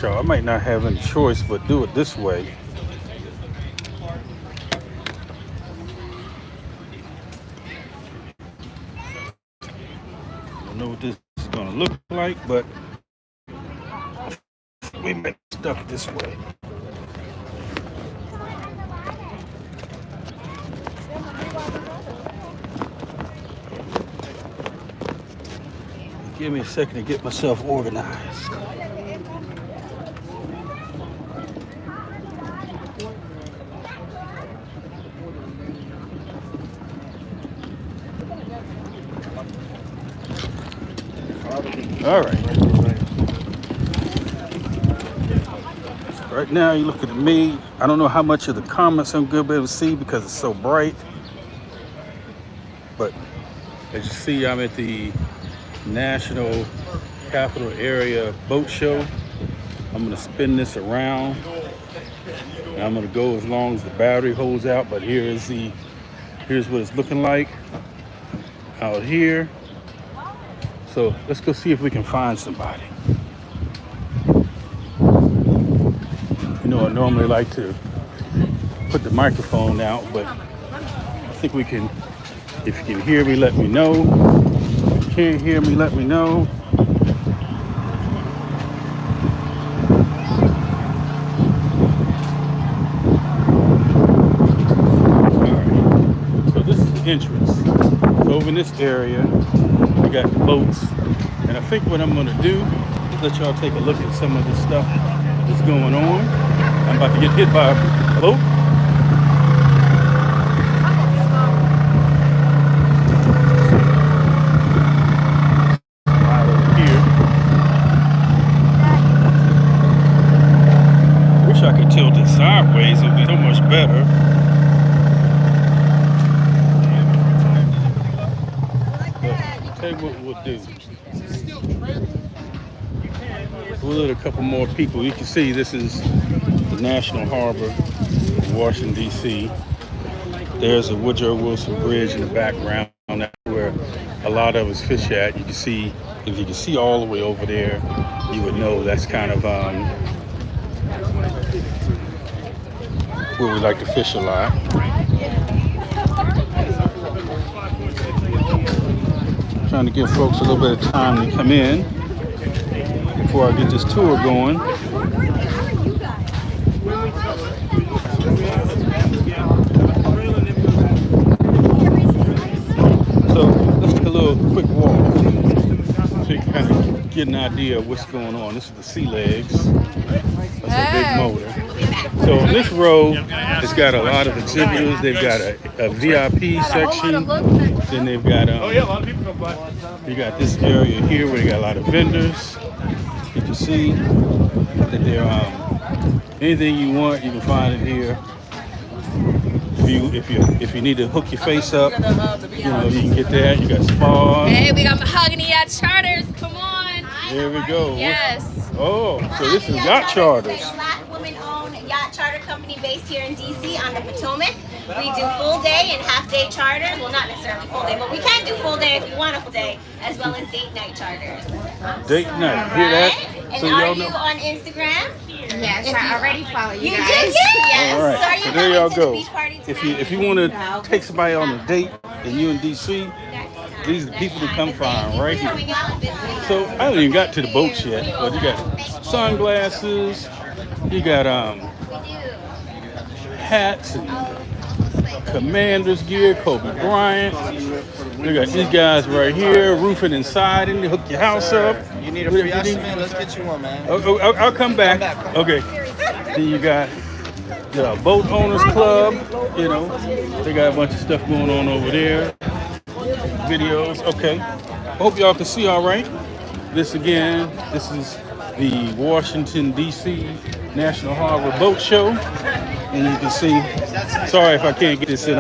So I might not have any choice but do it this way. I don't know what this is gonna look like, but we might stuff this way. Give me a second to get myself organized. All right. Right now, you're looking at me. I don't know how much of the comments I'm going to be able to see because it's so bright. But as you see, I'm at the National Capital Area Boat Show. I'm going to spin this around. And I'm going to go as long as the battery holds out. But here's what it's looking like out here. So let's go see if we can find somebody. You know, I normally like to put the microphone out, but I think we can. If you can hear me, let me know. If you can't hear me, let me know. All right. So this is the entrance. So over in this area, we got the boats, and I think what I'm going to do is let y'all take a look at some of the stuff that's going on. I'm about to get hit by a boat. Right over here. Wish I could tilt it sideways. It would be so much better. But tell you what we'll do. We'll let a couple more people. You can see this is the National Harbor, Washington, D.C. There's a Woodrow Wilson Bridge in the background. That's where a lot of us fish at. You can see, if you can see all the way over there, you would know that's kind of where we like to fish a lot. Trying to give folks a little bit of time to come in before I get this tour going. So let's take a little quick walk so you can kind of get an idea of what's going on. This is the Sea Legs. That's a big motor. So on this road, it's got a lot of exhibitors. They've got a VIP section. Then they've got you got this area here where they got a lot of vendors. You can see that they're anything you want, you can find it here. If you need to hook your face up, you know, you can get that. You got spas. Hey, we got Mahogany Yacht Charters. Come on. There we go. Yes. Oh, so this is Yacht Charters. A Black women-owned yacht charter company based here in DC on the Potomac. We do full day and half day charters. Well, not necessarily full day, but we can do full day if you want a full day, as well as date night charters. Date night. Hear that? And So are y'all you know. on Instagram? Yes, I already follow you You guys. did? Yes. All right. So are So you there y'all coming to the go. beach party tonight? If you want to take somebody on a date and you in DC, these are the people to come find right here. So I haven't even got to the boats yet, but you got sunglasses, you got hats and Commanders gear, Kobe Bryant. We got these guys right here, roofing and siding to hook your house up. You need a free estimate? Let's get you one, man. I'll come back. Okay. Then you got the Boat Owners Club. You know, they got a bunch of stuff going on over there. Videos. Okay. Hope y'all can see all right. This is the Washington, D.C. National Harbor Boat Show. And you can see, sorry if I can't get this in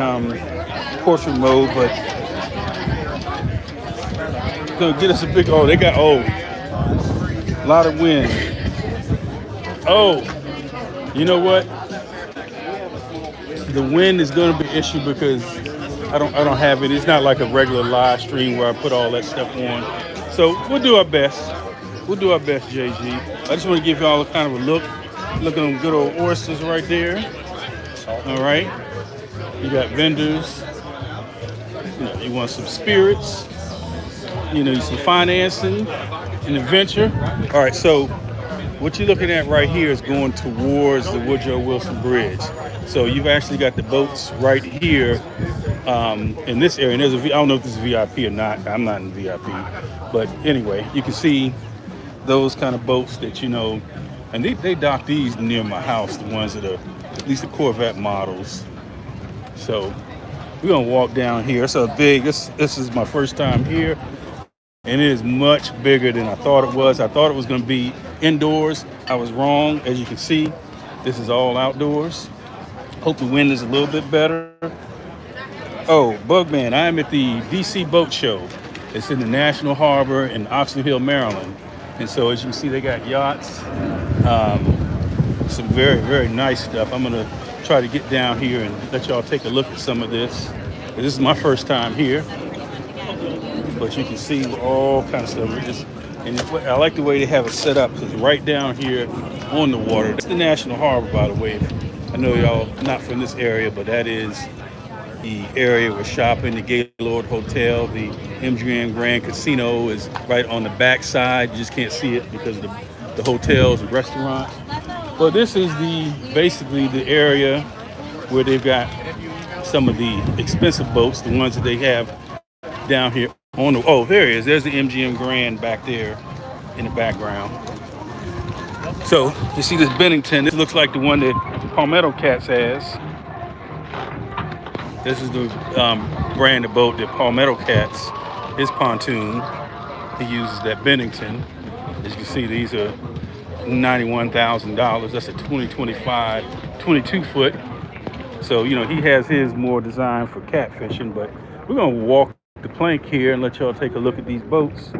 portrait mode, but gonna get us a big, they got, a lot of wind. You know what? The wind is gonna be an issue because I don't have it. It's not like a regular live stream where I put all that stuff on. So we'll do our best. We'll do our best, JG. I just want to give y'all kind of a look. Look at them good old oysters right there. All right. You got vendors. You know, you want some spirits. You know, some financing, an adventure. All right, so what you're looking at right here is going towards the Woodrow Wilson Bridge. So you've actually got the boats right here in this area. And there's I don't know if this is VIP or not. I'm not in VIP. But anyway, you can see those kind of boats that, you know, and they dock these near my house, the ones that are at least the Corvette models. So we're gonna walk down here. It's a big, this is my first time here, and it is much bigger than I thought it was. I thought it was gonna be indoors. I was wrong. As you can see, this is all outdoors. Hope the wind is a little bit better. Oh, Bugman, I am at the DC Boat Show. It's in the National Harbor in Oxon Hill, Maryland. And so as you can see, they got yachts, some very, very nice stuff. I'm gonna try to get down here and let y'all take a look at some of this. This is my first time here, but you can see all kinds of stuff. And I like the way they have it set up, because right down here on the water. That's the National Harbor, by the way. I know y'all not from this area, but that is the area we're shopping, the Gaylord Hotel. The MGM Grand Casino is right on the back side. You just can't see it because of the hotels and restaurants. But this is basically the area where they've got some of the expensive boats, the ones that they have down here on the, oh, there it is. There's the MGM Grand back there in the background. So you see this Bennington. This looks like the one that Palmetto Cats has. This is the brand of boat that Palmetto Cats, his pontoon, he uses that Bennington. As you can see, these are $91,000. That's a 2025, 22 foot. So, you know, he has his more designed for catfishing, but we're gonna walk the plank here and let y'all take a look at these boats.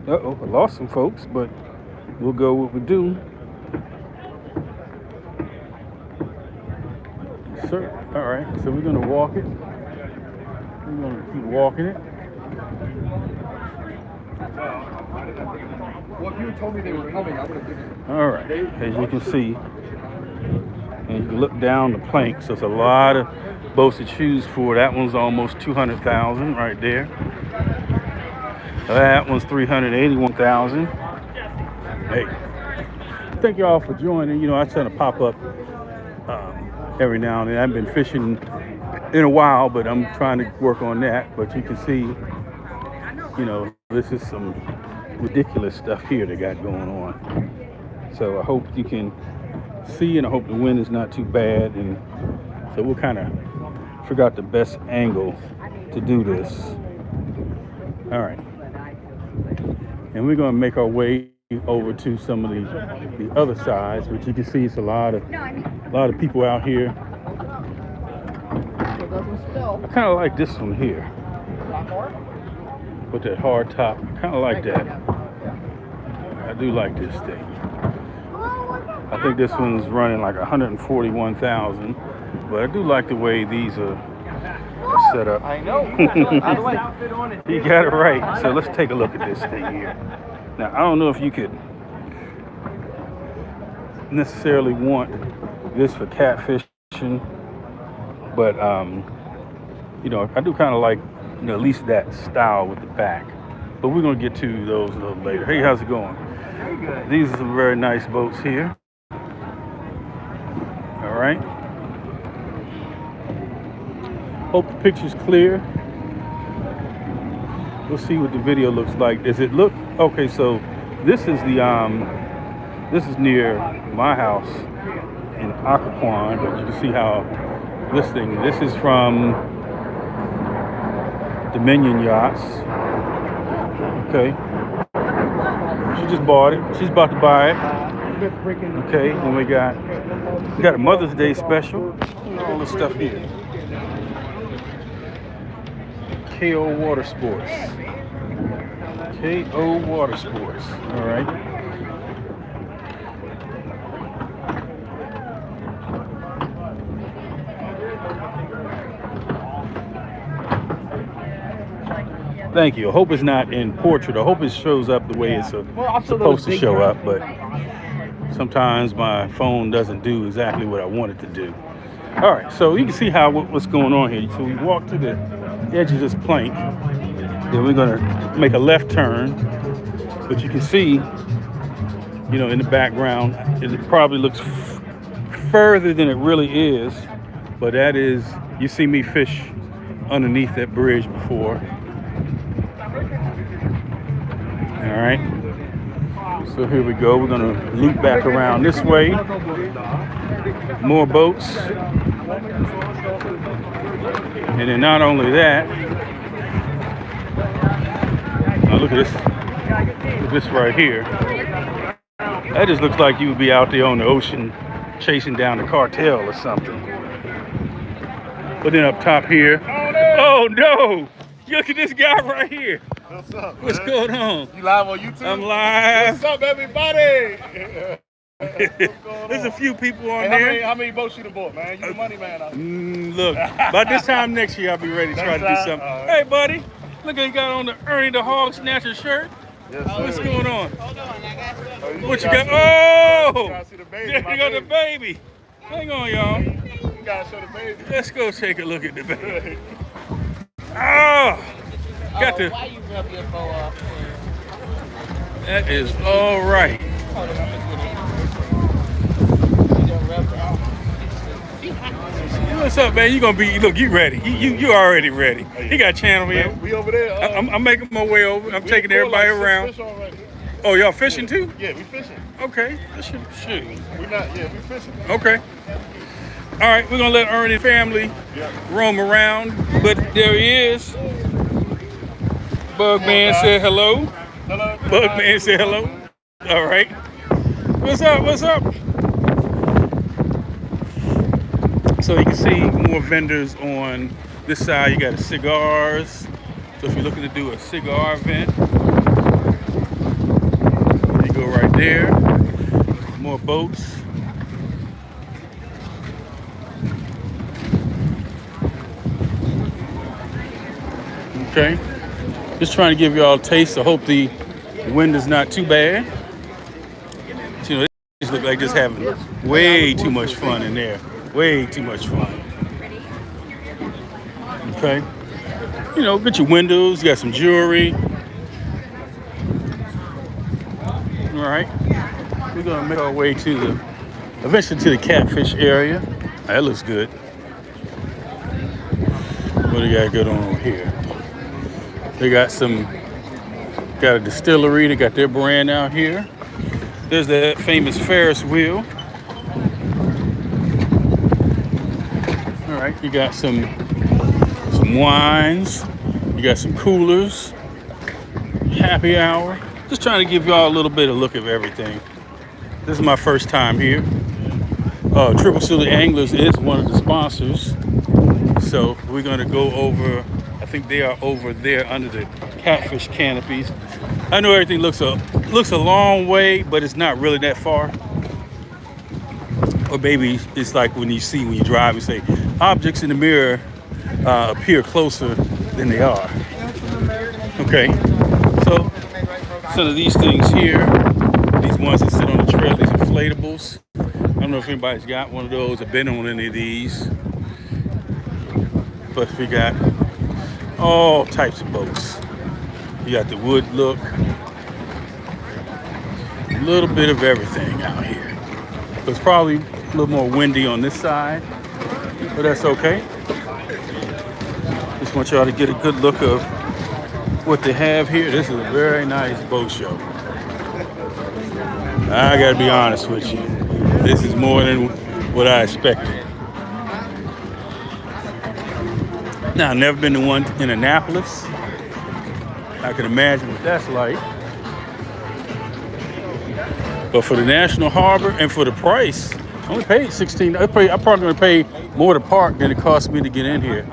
Uh-oh, I lost some folks, but we'll go what we do. Yes, sir. All right, so we're gonna walk it. We're gonna keep walking it. Well, if you had told me they were coming, I would have given it. All right, as you can see, and you can look down the plank, so it's a lot of boats to choose for. That one's almost 200,000 right there. That one's 381,000. Hey, thank y'all for joining. You know, I try to pop up every now and then. I haven't been fishing in a while, but I'm trying to work on that. But you can see, you know, this is some ridiculous stuff here they got going on. So I hope you can see, and I hope the wind is not too bad. And so we'll kind of figure out the best angle to do this. All right. And we're going to make our way over to some of the other sides, which you can see it's a lot of people out here. I kind of like this one here with that hard top. I kind of like that. I do like this thing. I think this one's running like 141,000, but I do like the way these are set up. I know. You got it right. So let's take a look at this thing here. Now, I don't know if you could necessarily want this for catfishing, but you know, I do kind of like, you know, at least that style with the back. But we're gonna get to those a little later. Hey, how's it going? These are some very nice boats here. All right. Hope the picture's clear. We'll see what the video looks like. Does it look okay? So this is this is near my house in Occoquan, but you can see how this is from Dominion Yachts. Okay. She just bought it. She's about to buy it. Okay, and we got a Mother's Day special. All this stuff here. KO Water Sports. KO Water Sports. All right. Thank you. I hope it's not in portrait. I hope it shows up the way it's supposed to show up, but sometimes my phone doesn't do exactly what I want it to do. All right, so you can see what's going on here. So we walk to the edge of this plank, then we're gonna make a left turn, but you can see, you know, in the background, it probably looks further than it really is, but that is, you see me fish underneath that bridge before. All right, so here we go. We're gonna loop back around this way. More boats. And then not only that, now look at this. Look at this right here. That just looks like you would be out there on the ocean chasing down a cartel or something. But then up top here, oh no! Look at this guy right here. What's up, What's man? going on? You live on YouTube? I'm live. What's up, everybody? There's a few people on Hey, there. how many boats you done bought, man? You the money man out here. Look, by this time next year, I'll be ready to try to do Next time? something. All right. Hey, buddy, look, you got on the Ernie the Hog Snatcher shirt. Yes, sir. What's going on? Oh, What you got? You Oh! gotta see the baby. There my you go, the baby. Hang on, y'all. You gotta show the baby. Let's go take a look at the baby. Oh! Got the... Why you rub your bow off? That is all right. What's up, man? You gonna be, look, you ready. You already ready. He got channel here. We over there. I'm making my way over. I'm taking everybody around. Oh, y'all fishing too? Yeah, we fishing. Okay. Shoot. We not. Yeah, we fishing. Okay. All right, we're gonna let Ernie family roam around, but there he is. Bugman said hello. Hello. Bugman said hello. All right. What's up? What's up? So you can see more vendors on this side. You got cigars. So if you're looking to do a cigar event, you go right there. More boats. Okay. Just trying to give y'all a taste. I hope the wind is not too bad. So, you know, they just look like just having way too much fun in there. Way too much fun. Okay. You know, get your windows, you got some jewelry. All right. We're gonna make our way to eventually to the catfish area. That looks good. What do you got good on over here? They got a distillery. They got their brand out here. There's that famous Ferris wheel. All right, you got some wines. You got some coolers. Happy hour. Just trying to give y'all a little bit of look of everything. This is my first time here. Triple Silly Anglers is one of the sponsors. So we're gonna go over, I think they are over there under the catfish canopies. I know everything looks a long way, but it's not really that far. Or maybe it's like when you drive, you say, objects in the mirror appear closer than they are. Okay, so some of these things here, these ones that sit on the trail, these inflatables. I don't know if anybody's got one of those or been on any of these, but we got all types of boats. You got the wood look, a little bit of everything out here. It's probably a little more windy on this side, but that's okay. Just want y'all to get a good look of what they have here. This is a very nice boat show. I gotta be honest with you. This is more than what I expected. Now, I've never been to one in Annapolis. I can imagine what that's like. But for the National Harbor and for the price, I only paid $16. I'm probably gonna pay more to park than it cost me to get in here.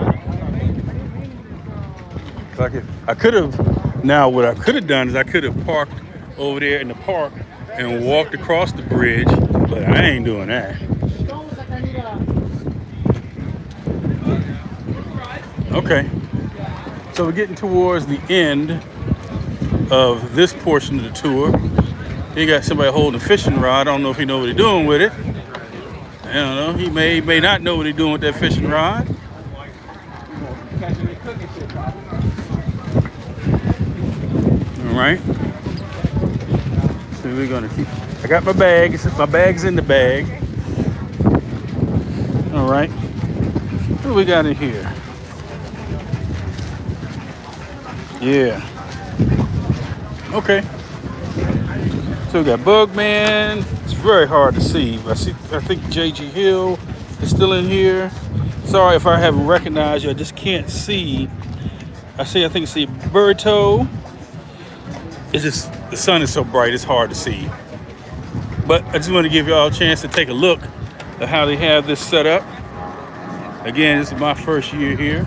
What I could have done is I could have parked over there in the park and walked across the bridge, but I ain't doing that. Okay. So we're getting towards the end of this portion of the tour. He got somebody holding a fishing rod. I don't know if he knows what he's doing with it. I don't know. He may not know what he's doing with that fishing rod. All right. So we're gonna keep. I got my bag. My bag's in the bag. All right. What do we got in here? Yeah. Okay. So we got Bugman. It's very hard to see. I think J.G. Hill is still in here. Sorry if I haven't recognized you. I just can't see. I think I see Berto. It's just the sun is so bright. It's hard to see. But I just want to give y'all a chance to take a look at how they have this set up. Again, this is my first year here.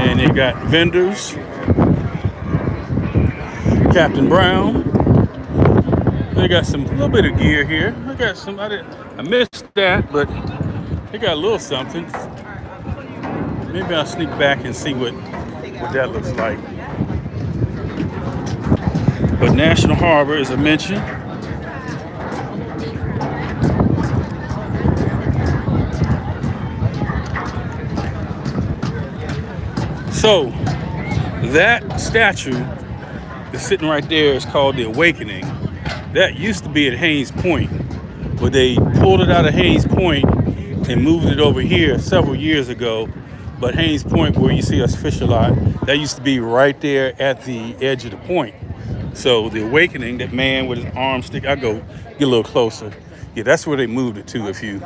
And they got vendors. Captain Brown. They got a little bit of gear here. I missed that, but they got a little something. Maybe I'll sneak back and see what that looks like. But National Harbor, as I mentioned. So that statue that's sitting right there is called the Awakening. That used to be at Haynes Point, but they pulled it out of Haynes Point and moved it over here several years ago. But Haynes Point, where you see us fish a lot, that used to be right there at the edge of the point. So the Awakening, that man with his arm stick, I go get a little closer. Yeah, that's where they moved it to if you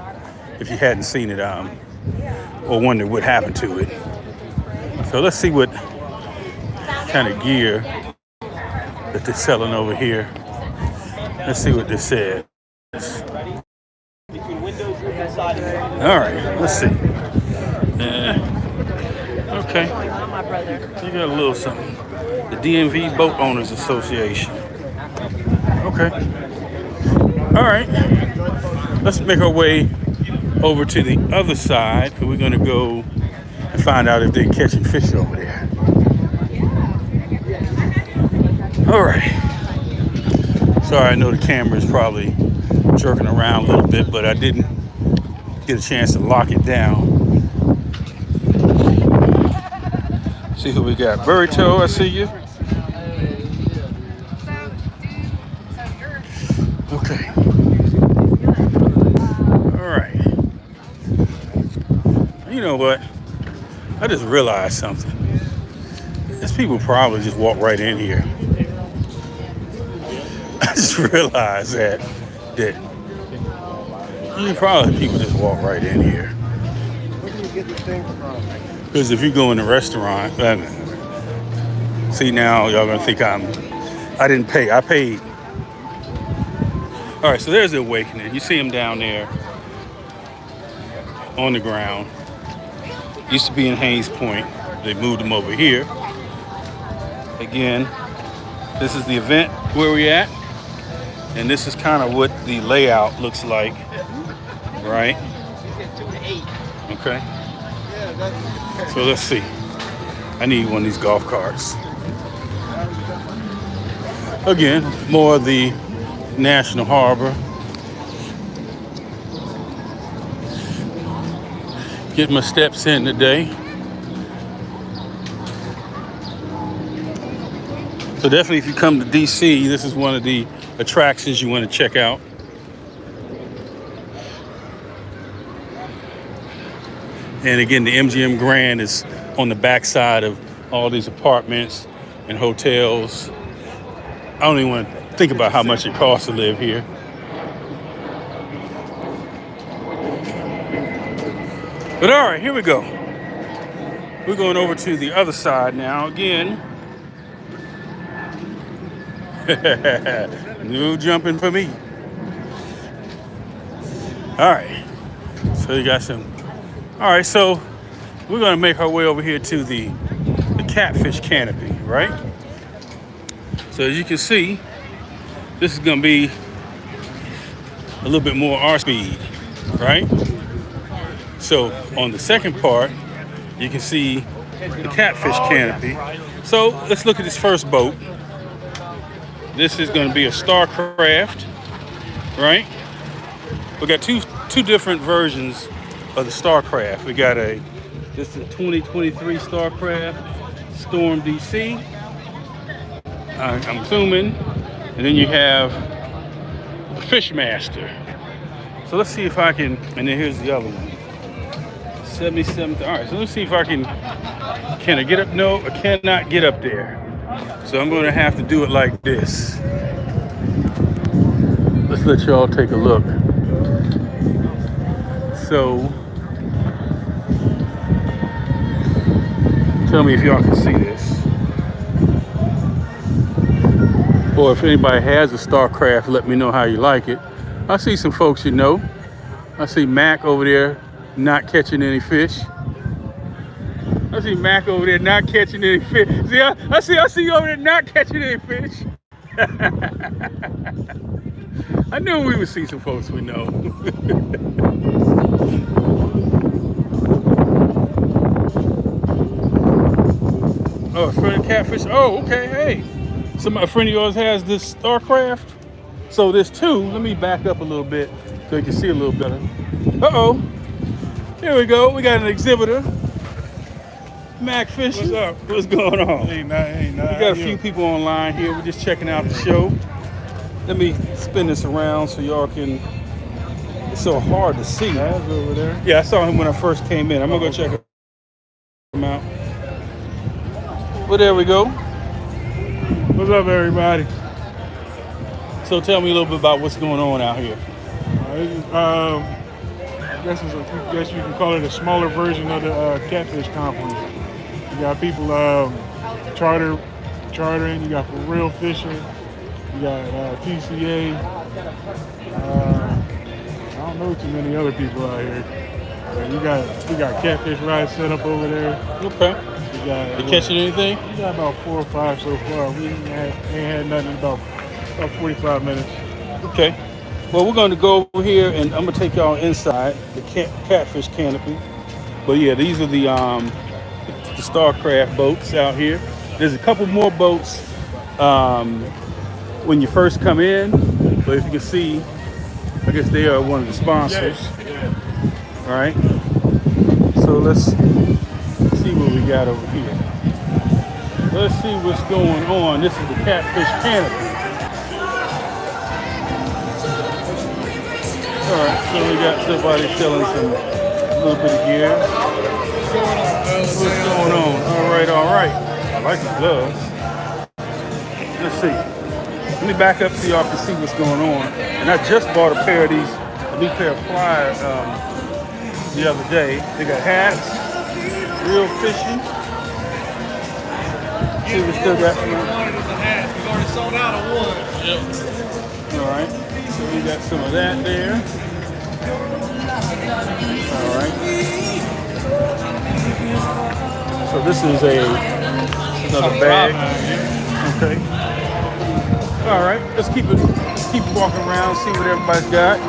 hadn't seen it or wondered what happened to it. So let's see what kind of gear that they're selling over here. Let's see what this says. All right, let's see. Okay. You got a little something. The DMV Boat Owners Association. Okay. All right. Let's make our way over to the other side, and we're gonna go and find out if they're catching fish over there. All right. Sorry, I know the camera is probably jerking around a little bit, but I didn't get a chance to lock it down. See who we got. Burrito, I see you. Okay. All right. You know what? I just realized something. These people probably just walk right in here. I just realized that probably people just walk right in here. Where do you get the thing from? Because if you go in the restaurant, see now y'all gonna think I didn't pay. I paid. All right, so there's the Awakening. You see him down there on the ground. Used to be in Haynes Point. They moved him over here. Again, this is the event where we're at. And this is kind of what the layout looks like, right? Okay. So let's see. I need one of these golf carts. Again, more of the National Harbor. Get my steps in today. So definitely if you come to DC, this is one of the attractions you want to check out. And again, the MGM Grand is on the backside of all these apartments and hotels. I don't even want to think about how much it costs to live here. But all right, here we go. We're going over to the other side now. Again, no jumping for me. All right, so you got some. All right, so we're gonna make our way over here to the catfish canopy, right? So as you can see, this is gonna be a little bit more our speed, right? So on the second part, you can see the catfish canopy. So let's look at this first boat. This is going to be a Starcraft, right? We got two different versions of the Starcraft. We got this is a 2023 Starcraft Storm DC. I'm assuming, and then you have the Fishmaster. So let's see if I can, and then here's the other one. 77. All right, so let's see if I can I get up? No, I cannot get up there. So I'm going to have to do it like this. Let's let y'all take a look. So, tell me if y'all can see this. Or if anybody has a Starcraft, let me know how you like it. I see some folks you know. I see Mac over there not catching any fish. I see Mac over there not catching any fish. See, I see you over there not catching any fish. I knew we would see some folks we know. Oh, a friend of catfish. Oh, okay, hey. A friend of yours has this Starcraft. So there's two. Let me back up a little bit so you can see a little better. Uh-oh. Here we go. We got an exhibitor. Mac Fisher. What's up? What's going on? Ain't nothing. We got a few people online here. We're just checking out the show. Let me spin this around so y'all can. It's so hard to see. That's over there. Yeah, I saw him when I first came in. I'm gonna go check him out. Well, there we go. What's up, everybody? So tell me a little bit about what's going on out here. I guess you can call it a smaller version of the catfish conference. You got people chartering. You got for real fishing. You got TCA. I don't know too many other people out here. We got catfish rides set up over there. Okay. You catching anything? We got about 4 or 5 so far. We ain't had nothing in about 45 minutes. Okay. Well, we're going to go over here, and I'm going to take y'all inside the catfish canopy. But yeah, these are the Starcraft boats out here. There's a couple more boats when you first come in, but if you can see, I guess they are one of the sponsors. Yeah. All right. So let's see what we got over here. Let's see what's going on. This is the catfish canopy. All right, so we got somebody selling some little bit of gear. What's going on? All right. I like the gloves. Let's see. Let me back up so y'all can see what's going on. And I just bought a new pair of pliers the other day. They got hats, real fishing. See, we still got some. We've already sold out of one. Yep. All right. So we got some of that there. All right. So this is another bag. Okay. All right. Let's keep walking around, see what everybody's got.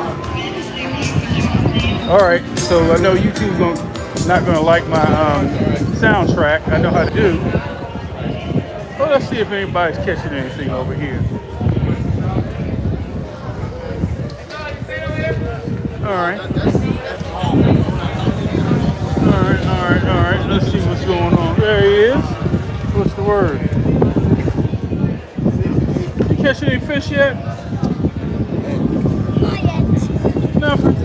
All right. So I know YouTube's not gonna like my soundtrack. I know how to do. Well, let's see if anybody's catching anything over here. All right. Let's see what's going on. There he is. What's the word? You catching any fish yet? Not yet. Nothing.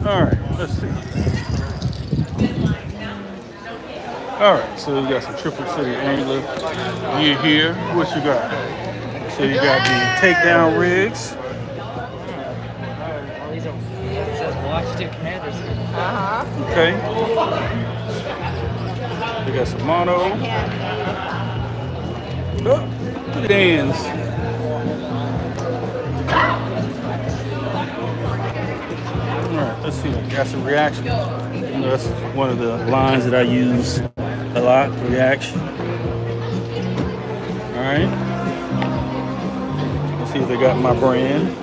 All right. Let's see. All right. So you got some Triple City Angler gear here. What you got? So you got the takedown rigs. Okay. They got some mono. Oh, look at the ends. Alright, let's see. Got some reaction. You know, that's one of the lines that I use a lot, reaction. Alright. Let's see if they got my brand.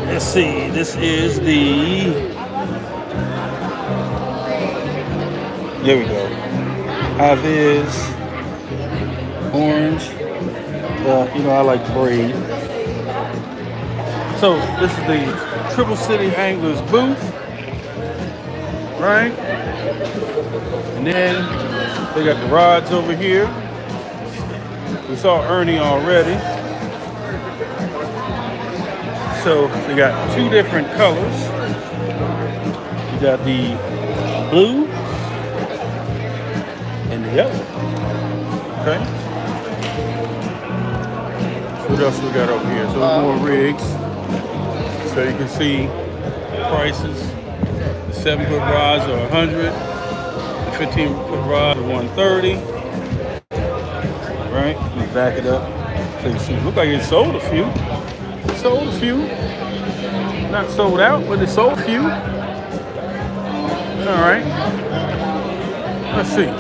Let's see. This is the There we go. High vis, orange. You know, I like the braid. So this is the Triple City Anglers booth, right? And then they got the rods over here. We saw Ernie already. So they got two different colors. You got the blue and the yellow. Okay. What else we got over here? So more rigs. So you can see prices. The 7-foot rods are 100. The 15-foot rods are 130. Right? Let me back it up. So you see, it look like it sold a few. It sold a few. Not sold out, but it sold a few. All right. Let's see.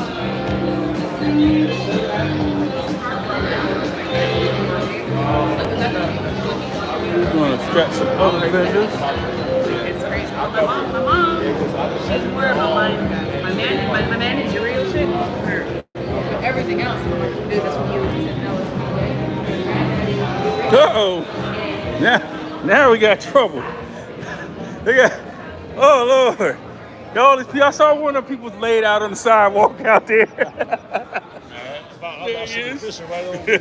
We're going to scratch some other vendors. It's crazy. My mom, she's aware of my manager real shit. Her. Everything else, I'm like, do this with you. Uh-oh. Now we got trouble. They got, oh Lord. Y'all, these people, I saw one of the people laid out on the sidewalk out there. There he is. Right over there.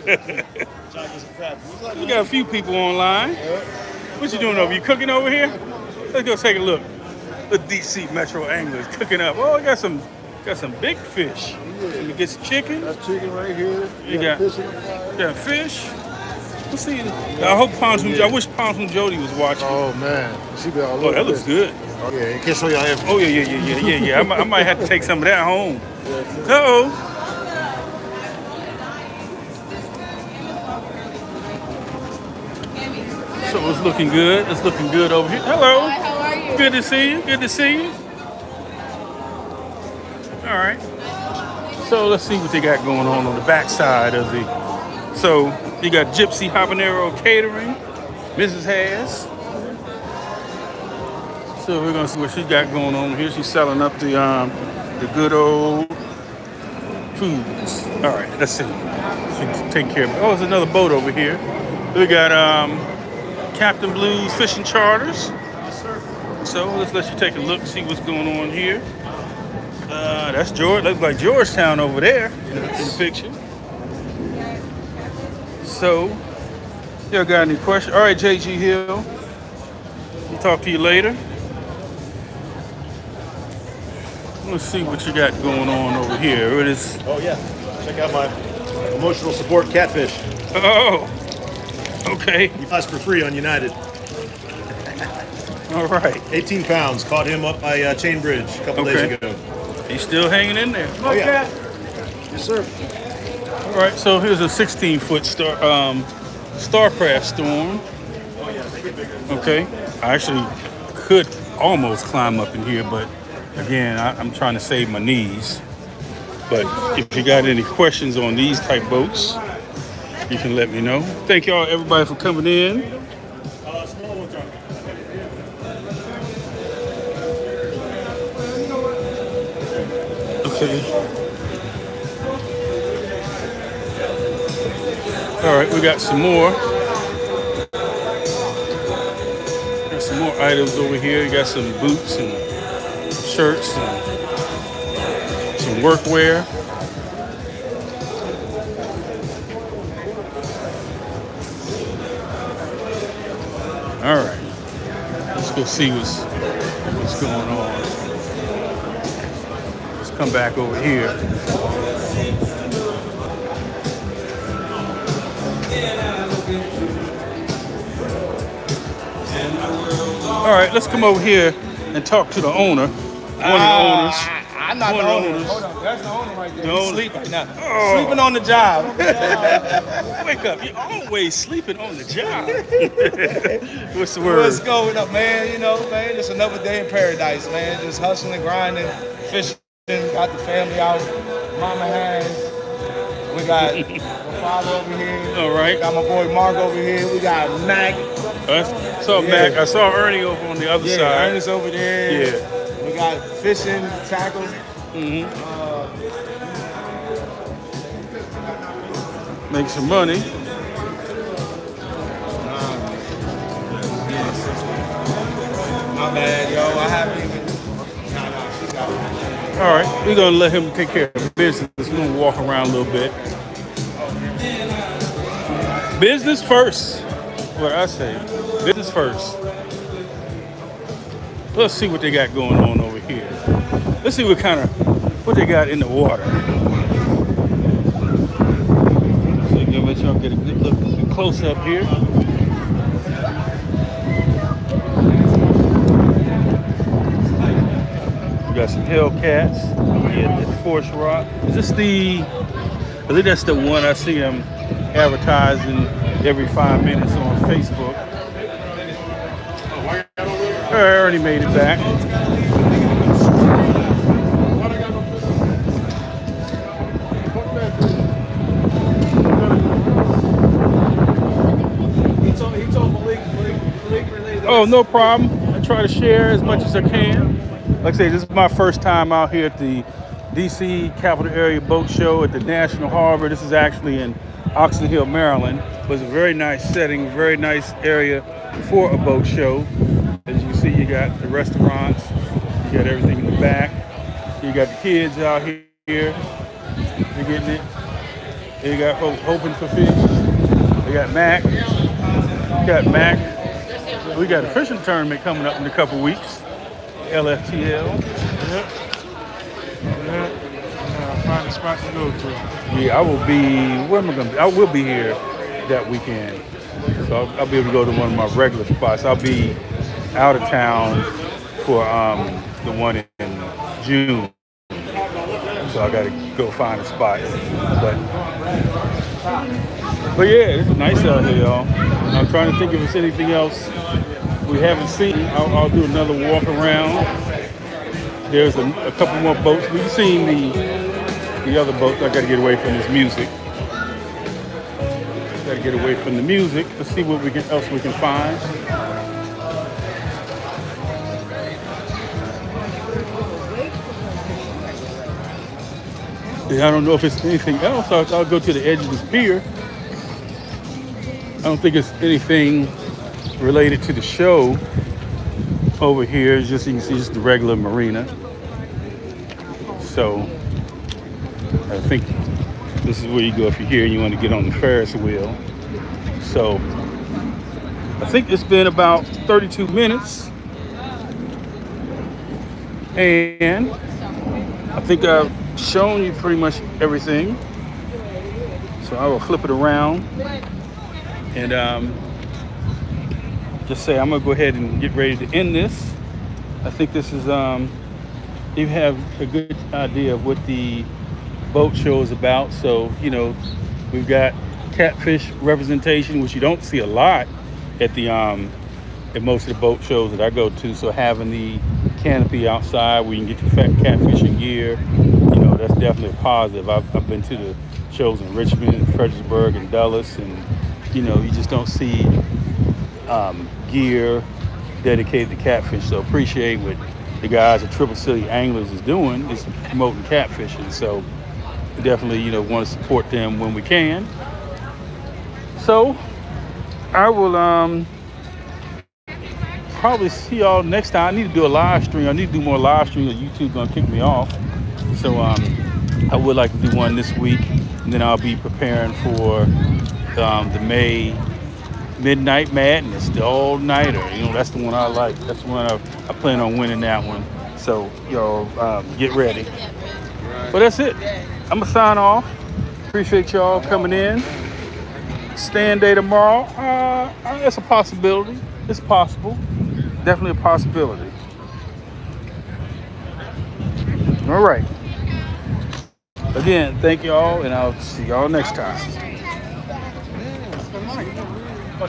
Trying to get some crap. We got a few people online. What you doing over? You cooking over here? Let's go take a look. The DC Metro Anglers cooking up. Oh, we got some big fish. You get some chicken. That's chicken right here. You got fish in the fire. got fish. Let's see. I hope Pontoon. I wish Pontoon Jody was watching. Oh man, she be all Oh, over that looks this. good. Oh yeah, you can't show y'all everything. Oh yeah. I might have to take some of that home. Uh-oh. So it's looking good. It's looking good over here. Hello. Hi, how are you? Good to see you. Good to see you. All right. So let's see what they got going on the back side of the. So you got Gypsy Habanero Catering, Mrs. Has. So we're gonna see what she got going on here. She's selling up the good old foods. All right, let's see. She's taking care of it. Oh, there's another boat over here. We got Captain Blues Fishing Charters. So let's let you take a look, see what's going on here. That's George. Looks like Georgetown over there in the picture. So, y'all got any questions? All right, JG Hill. We'll talk to you later. Let's see what you got going on over here. It is. Oh yeah, check out my emotional support catfish. Oh, okay. He flies for free on United. All right. 18 pounds. Caught him up by Chain Bridge a couple days ago. He's still hanging in there. Oh yeah. Yes sir. All right. So here's a 16-foot Starcraft Storm. Oh yeah, they get bigger. Okay. I actually could almost climb up in here, but again, I'm trying to save my knees. But if you got any questions on these type boats, you can let me know. Thank y'all, everybody, for coming in. Small ones are. Okay. All right, we got some more. Got some more items over here. You got some boots and shirts and some workwear. All right, let's go see what's going on. Let's come back over here. All right, let's come over here and talk to the owner. One of the owners. I'm not One the of the owner. owners. Hold on, that's the owner right there. The He's owner. asleep right now. Oh. Sleeping on the job. Wake up, you're always sleeping on the job. What's the word? What's going up, man? You know, man, just another day in paradise, man. Just hustling, grinding, fishing. Got the family out. Mama has. We got my father over here. All right. We got my boy Mark over here. We got Mac. I saw Yeah. Mac. I saw Ernie over on the other Yeah, side. Ernest over there. Yeah. We got fishing, tackle. Mm-hmm. make some money. My bad, yo. I haven't even. Nah, she got it. All right, we're gonna let him take care of business. We're gonna walk around a little bit. Business first. What I say, business first. Let's see what they got going on over here. Let's see what they got in the water. So I'm gonna let y'all get a good look, a close up here. We got some Hellcats at Forest Rock. Is this the? I think that's the one I see them advertising every 5 minutes on Facebook. I already made it back. He told Malik relayed Oh, no problem. I try to share as much as I can. Like I say, this is my first time out here at the DC Capital Area Boat Show at the National Harbor. This is actually in Oxon Hill, Maryland. It was a very nice setting, very nice area for a boat show. As you can see, you got the restaurants, you got everything in the back. You got the kids out here, they're getting it. You got folks hoping for fish. They got Mac. We got a fishing tournament coming up in a couple weeks. LFTL. Yep. Find a spot to go to. Yeah, I will be. Where am I gonna be? I will be here that weekend, so I'll be able to go to one of my regular spots. I'll be out of town for the one in June, so I got to go find a spot. But yeah, it's nice out here, y'all. I'm trying to think if there's anything else we haven't seen. I'll do another walk around. There's a couple more boats. We've seen the other boats. I got to get away from this music. Got to get away from the music. Let's see what else we can find. Yeah, I don't know if it's anything else. I'll go to the edge of this pier. I don't think it's anything related to the show over here. It's just, you can see, just the regular marina. So I think this is where you go if you're here and you want to get on the Ferris wheel. So I think it's been about 32 minutes. And I think I've shown you pretty much everything. So I will flip it around and just say I'm gonna go ahead and get ready to end this. I think this is you have a good idea of what the boat show is about. So, you know, we've got catfish representation, which you don't see a lot at the at most of the boat shows that I go to. So having the canopy outside where you can get your catfishing gear, you know, that's definitely a positive. I've been to the shows in Richmond, Fredericksburg, and Dulles, and you know, you just don't see gear dedicated to catfish. So appreciate what the guys at Triple City Anglers is doing, is promoting catfishing. So definitely, you know, want to support them when we can. So I will probably see y'all next time. I need to do a live stream. I need to do more live streams. YouTube's gonna kick me off. So I would like to do one this week, and then I'll be preparing for the May Midnight Madness, the all-nighter. You know, that's the one I like. That's the one I plan on winning that one. So y'all get ready. But that's it. I'm gonna sign off. Appreciate y'all coming in. Stand day tomorrow. It's a possibility. It's possible. Definitely a possibility. All right. Again, thank y'all, and I'll see y'all next time.